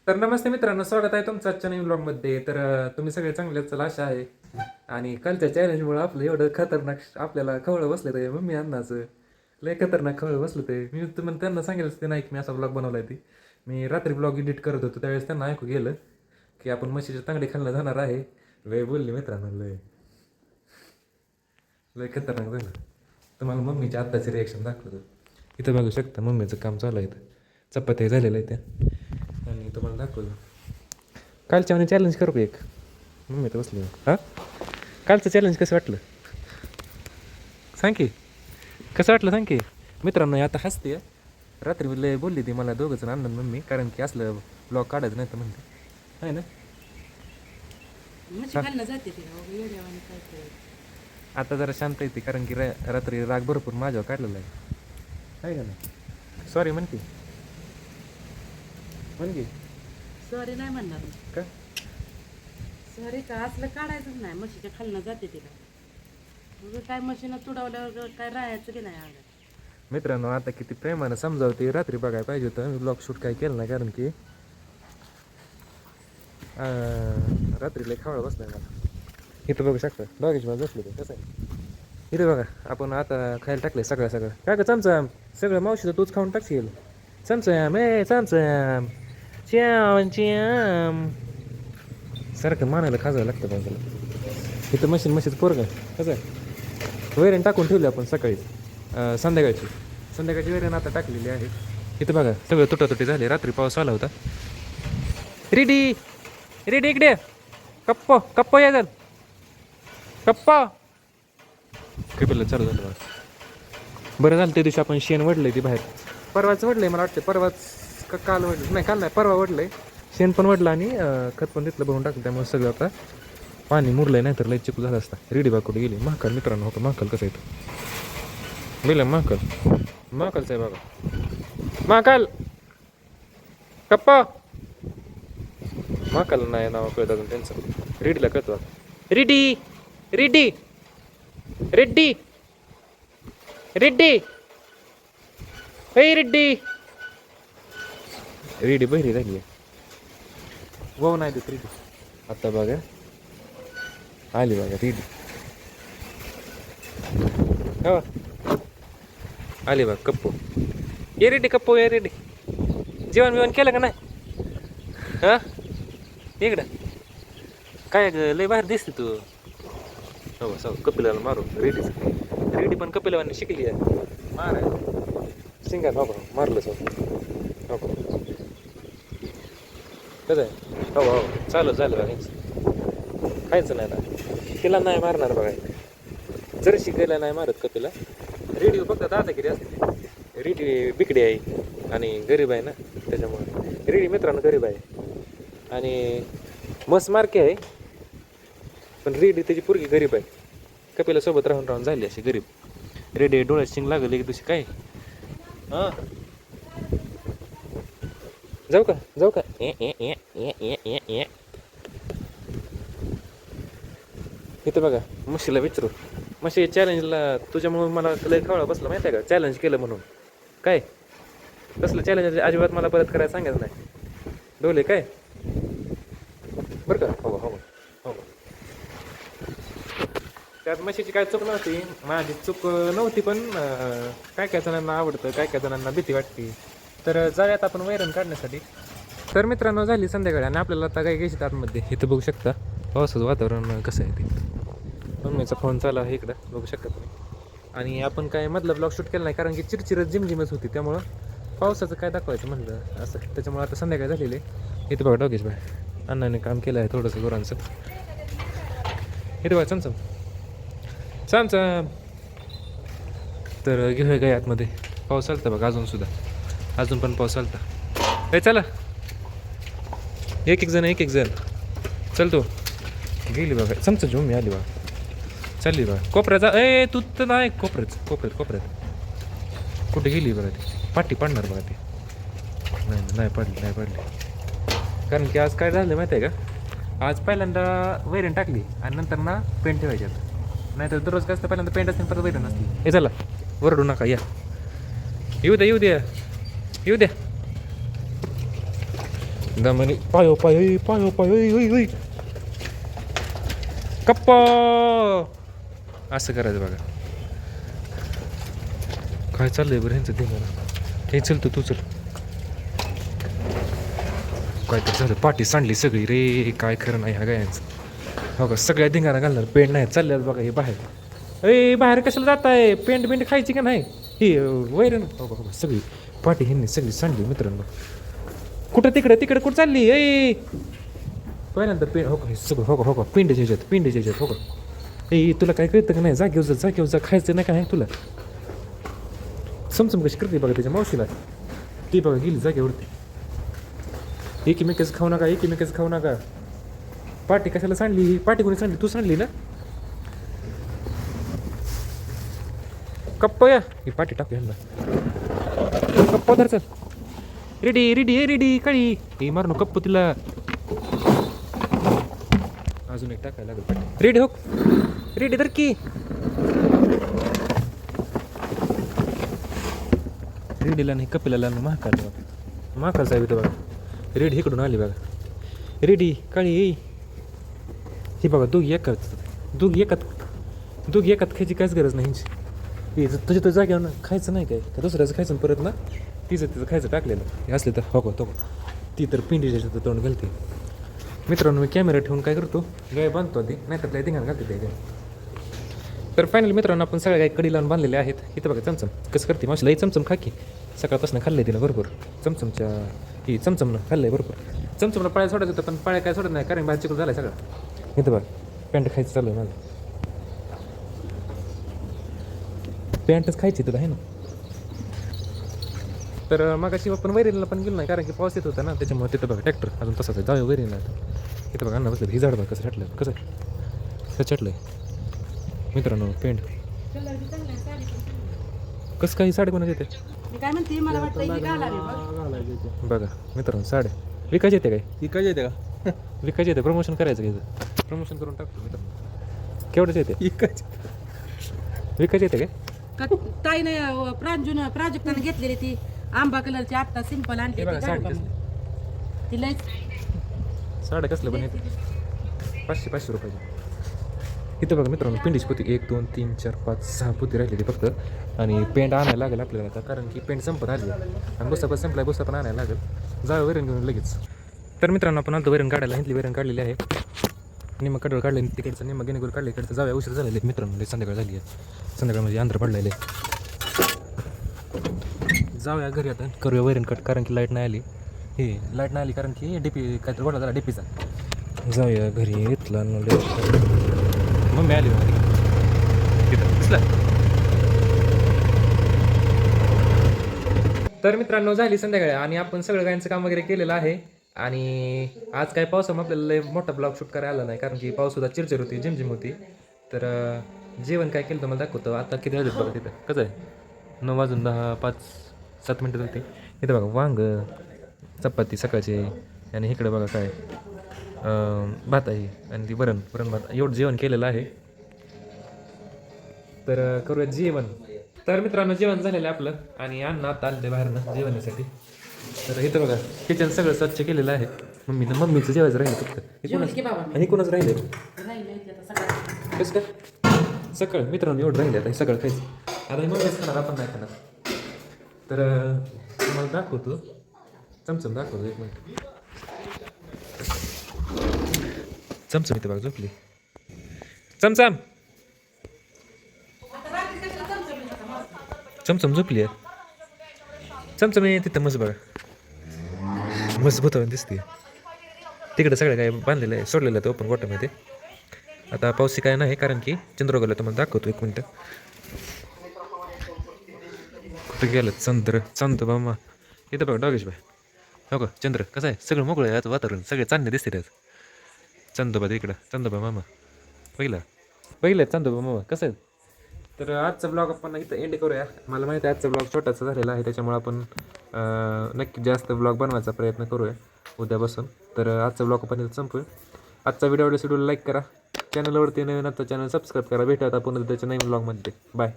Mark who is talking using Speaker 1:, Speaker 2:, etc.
Speaker 1: तर नमस्ते मित्रांनो, स्वागत आहे तुमचं आजच्या नवीन ब्लॉगमध्ये. तर तुम्ही सगळे चांगले असाल आशा आहे. आणि कालच्या चॅलेंजमुळे आपलं एवढं खतरनाक आपल्याला खवळं बसलं ते मम्मी अन्नाचं लय खतरनाक खवळं बसलं ते. मी तुम्हाला त्यांना सांगेलच ते नाही की मी असा ब्लॉग बनवला आहे. ती मी रात्री ब्लॉग एडिट करत होतो त्यावेळेस त्यांना ऐकू गेलं की आपण म्हशीच्या तांगडी खाल्लं जाणार आहे. लय बोलली मित्रांनो, लय लय खतरनाक झालं. तुम्हाला मम्मीच्या आत्ताचे रिॲक्शन दाखवतो. इथं बघू शकता मम्मीचं काम चालू आहे. इथं चपात्या झालेलं आहे त्या आणि तुम्हाला दाखवलं. कालच्या आणि चॅलेंज करू एक. मम्मी तर बसली. हां, कालचं चॅलेंज कसं वाटलं सांग की. कसं वाटलं सांग की मित्रांनो. आता हसते. रात्री लय बोलली ती मला दोघंजण आनंद मम्मी, कारण की असलं ब्लॉग काढायचं नाही तर म्हणते आहे ना. आता जरा शांत येते कारण की रात्री राग भरपूर माझ्यावर काढलेला आहे का नाही. सॉरी म्हण की, म्हण की.
Speaker 2: सॉरी नाही म्हणणार मी.
Speaker 1: का
Speaker 2: सॉरी का असलं काढायचंच नाही. म्हशीच्या खालनं जाते ती काय मग काय म्हशीनं तुडवल्यावर काय राहायचं की नाही अंगात.
Speaker 1: मित्रांनो, आता किती प्रेमानं समजावते. रात्री बघायला पाहिजे होतं. मी ब्लॉग शूट काय केलं नाही कारण की रात्री लय खावळा बसलाय मला. इथं बघू शकता डॉगेज मला बसले ते कसं आहे. इथं बघा आपण आता खायला टाकले सगळं काय का चमचम. सगळं मावशीचं तूच खाऊन टाकशील. चमचम चमचम च्याम च्याम सारखं मानायला खाजावं लागतं पण त्याला. इथं म्हशीचं पोरगं कसं आहे. वैरण टाकून ठेवली आपण सकाळी संध्याकाळची वैरण आता टाकलेली आहे. इथं बघा सगळं तुटातुटी झाले. रात्री पाऊस आला होता. रेडी रेडी इकडे कप्प या जाल कप्पा कपिला चालू झालं बघा. बरं झालं त्या दिवशी आपण शेण वडलंय ती बाहेर. परवाच वडलंय मला वाटतं. परवाच का काल वडलं नाही, काल नाही परवा वडलंय. शेण पण वडलं आणि खत पण तिथलं भरून टाकलं. त्यामुळे सगळं आता पाणी मुरलंय, नाही तर लय चिकू झालं असता. रेडी बाकुड गेली. महाकाल मित्रांनो, होतं महाकाल कसं येतं गेलं महाकालचं आहे बघा. महाकाल कप्पा महाकाल नाही नाव कळत अजून त्यांचं. रेडीला कळतो. Ready ready Reddy Reddy Reddy ready बहिरी झाली आहे. वाव नाही देत रेडी. आता बघा आली बघा रेडी. हो आली बघा कप्पू. ये रेडी कप्पू ये रेडी. जेवण बिवण केलं का नाही. हां इकडं काय लय बाहेर दिसते तू. हो कपिलाला मारू. रेडी पण कपिलावाने शिकली आहे मारायला. सिंगार हो मारलं हो कसं आहे. हो चालू झालं बघा. खायचं नाही ना तिला नाही मारणार बघा. जरी शिकायला नाही मारत कपिला. रेडी फक्त दादागिरी असते. रेडी बिकडी आहे आणि गरीब आहे ना, त्याच्यामुळे रेडी मित्रांनो गरीब आहे आणि मस्त मार्के आहे. पण रेडी त्याची पोरगी गरीब आहे. कपिला सोबत राहून झाली अशी गरीब. रेडी डोळ्यात शिंग लागल एक दिवशी काय. हां जाऊ का इथं बघा म्हशीला विचारू. म्हशी चॅलेंजला तुझ्यामुळे मला लय खवळा बसला माहिती आहे का. चॅलेंज केलं म्हणून काय कसलं चॅलेंज अजिबात मला परत करायला सांगायचं नाही. डोले काय बरं का. हो त्यात म्हशीची काय चूक नव्हती. माझी चूक नव्हती. पण काय जणांना आवडतं, काय जणांना भीती वाटते. तर जाऊयात आपण वैरण काढण्यासाठी. तर मित्रांनो झाली संध्याकाळी आणि आपल्याला आता काय घ्यायची आतमध्ये. इथं बघू शकता पावसाचं वातावरण कसं आहे ते. मम्मीचा फोन चालू आहे इकडं बघू शकता तुम्ही. आणि आपण काय मधला ब्लॉग शूट केला नाही कारण की चिरचिरच जिमजिमच होती. त्यामुळं पावसाचं काय दाखवायचं म्हणलं असं. त्याच्यामुळे आता संध्याकाळी झालेली. इथं बघा डॉगेश बाय अण्णाने काम केलं आहे थोडंसं गुरांचं. इथं बघा चमचम तर घेऊया काय आतमध्ये. पाऊस चालतं बघा अजून पण पाऊस चालता. हे चला एक जण चल तो गेली बघा. चमचा घेऊन मी आली बघा. चालली बघा कोपऱ्याचा. तू तर नाही कोपऱ्यात कुठे गेली बघा. ती पाठी पाडणार बघा. ती नाही पडली कारण की आज काय झालं माहिती आहे का. आज पहिल्यांदा वैरण टाकली आणि नंतर ना पेंट ठेवायचे. नाही तर दररोज काय असतं पहिल्यांदा पेंट असते परत वैरण असते. हे चला वरडू नका या. येऊ द्या दमनी पायो पाय पायो पाय कप्पा असं करायचं बघा. काय चाललंय बरं ह्यांचं ते मला हे चलतो तू चल. काय तर झालं पाठी सांडली सगळी रे. काय खरं नाही ह्या गायांचं. हो का सगळ्या धिंगाणा घालणार पेंट नाही चालल्यात बघा हे बाहेर. बाहेर कशाला जात आहे पेंट बिंट खायची का नाही ही वैरण. हो का सगळी पाठी ह्यांनी सगळी सांडली मित्रांनो. कुठं तिकडं कुठं चालली पहिल्यांदा पेंट हो का हे सगळं हो का पिंडीच्या ह्याच्यात हो का. तुला काय कळतं का नाही जागेवर जा खायचं नाही का नाही तुला. समसम कशी करते बघा त्याच्या मावशीला. ती बघा गेली जागेवरती. एकमेकाचं खाऊ नका. पाठी कशाला सांडली पाठी कोणी सांडली तू सांडली ना. कप्पा या ही पाठी टाकू ह्यांना. कप्पा धर चल. रेडी काळी हे मारू कप्प तिला. अजून एक टाकायला लागेल पाठी. रेडी धर की. रेडीला नाही कपिलाला महाकाल साहेब इथं बघा. रेडी इकडून आली बघा. रेडी काळी ही बघा दोघी एकात खायची काहीच गरज नाही. तुझ्या तो जाग्यावर खायचं नाही काय तर दुसऱ्याचं खायचं परत ना. तिचं खायचं टाकलेलं हे असले तर हो तो ती तर पिंडीच्या तोंड घालते. मित्रांनो मी कॅमेरा ठेवून काय करतो गाय बांधतो ती नाहीतर काय धिंगाण घालते ते. तर फायनली मित्रांनो आपण सगळ्या काही कडी लावून बांधलेले आहेत. इथं बघा चमचम कसं करते मावशीला ही चमचम खा की. सकाळपासून खाल्लं आहे तिनं भरपूर. चमचमनं खाल्लं आहे भरपूर. चमचमला पाळ्या सोडायचं होतं पण पाळ्या काय सोडत नाही कारण बाहेर चिकल झाला आहे सगळं. इथं बघा पॅन्ट खायचं चालू आहे माझं. पॅन्टच खायची तुला आहे ना. तर मगाशी आपण वैरणीला पण गेलो नाही कारण की पाऊस येत होता ना त्याच्यामुळे तिथं बघा ट्रॅक्टर अजून तसाच आहे. जाऊ वैरणीला इथं बघा अन्न बसलं ही झाड बघा कसं छाटलं कसं छाटलं मित्रांनो पेंट. कसं काही साडे कोणाच येते
Speaker 2: काय म्हणते मला वाटतं ही घालावी
Speaker 1: बघा मित्रांनो साड्या विकायची येते काय.
Speaker 3: इकायचे येते का
Speaker 1: विकायची येते प्रमोशन करायचं घ्यायचं प्रमोशन करून टाकतो मित्रांनो. केवढंच येते विकायची येते काय.
Speaker 2: ताईने प्राजक्ताने घेतलेली ती आंबा कलरची आत्ता सिंपल आणली
Speaker 1: हे बघा साडी कसली.
Speaker 2: ती लय
Speaker 1: साड्या कसलं पण येते 500 रुपयाची. इथं बघा मित्रांनो पिंडीची पोती 1 2 3 4 5 6 पोती राहिली फक्त. आणि पेंट आणायला लागेल आपल्याला आता कारण की पेंट संपत आली आणि बुस्सा पण संपला बुस्सा पण आणायला लागेल. जाऊ वैरण घेऊन लगेच. तर मित्रांनो आपण आलतो वैरण काढायला हिंदली वैरण काढलेली आहे. निम्मा कडवळ काढले तिकडचं निम्मा गेनेगोर काढले इकडचं जाऊया उशीर झालेले मित्रांनो. संध्याकाळ झाली आहे संध्याकाळ म्हणजे अंतर पडलेले. जाऊया घरी आता करूया वैरण कट कारण की लाईट नाही आली कारण की डीपी काहीतरी गोळा झाला डीपीचा. जाऊया घरी इथला मम्मी आली तर मित्रांनो झाली संध्याकाळी आणि आपण सगळं गायचं काम वगैरे केलेलं आहे. आणि आज काय पावसामुळे आपल्याला लय मोठा ब्लॉग शूट करायला आला नाही कारण की पाऊस होता चिरचिर होती झिमझिम होती. तर जेवण काय केलं तर मला दाखवतो आता किती वाजत बघा तिथं कसं आहे 9 वाजून 5-7 मिनटं होती. इथं बघा वांग चपाती सकाळची आणि इकडं बघा काय भात आहे आणि ती वरण भात एवढं जेवण केलेलं आहे. तर करूया जेवण. तर मित्रांनो जेवण झालेलं आहे आपलं आणि अन्न आता आलं बाहेरनं जेवणासाठी. तर इथं बघा किचन सगळं स्वच्छ केलेलं आहे. मम्मीचं जेवायचं राहिलं फक्त आणि कोणाच राहिले कसं काय सकाळ मित्रांनो एवढं राहिले आता सगळं खायचं आता हे मम्मीच खाणार आपण नाही खाणार. तर तुम्हाला दाखवतो चमचम दाखवतो 1 मिनिट. चमचम इथं बघा झोपली चमचम झोपली आहे. चमचम आहे तिथं मस्त बघा मस्त भूतावर दिसते. तिकडे सगळं काय बांधलेलं आहे सोडलेलं आहे ओपन गोट्यामध्ये. आता पावसी काय नाही कारण की चंद्रभागाला तुम्हाला दाखवतो 1 मिनिट. कुठं गेलं चंद बाबा इथं बघा डॉगेश बाय हो का चंद्र कसं आहे सगळं मोकळं आहे आता वातावरण सगळे चांदणे दिसते त्यात. चंदोबा इकडं चंदोबा मामा पहिलं चंदोबा मामा कसं आहे. तर आजचा ब्लॉग आपण इथं एंड करूया. मला माहिती आहे आजचा ब्लॉग छोटासा झालेला आहे त्याच्यामुळे आपण नक्की जास्त ब्लॉग बनवायचा प्रयत्न करूया उद्यापासून. तर आजचा ब्लॉग आपण इथं संपूया. आजचा व्हिडिओला लाईक करा चॅनलवरती नवीन आता चॅनल सबस्क्राईब करा. भेटूया आता पुन्हा त्याच्या नवीन ब्लॉगमध्ये. बाय.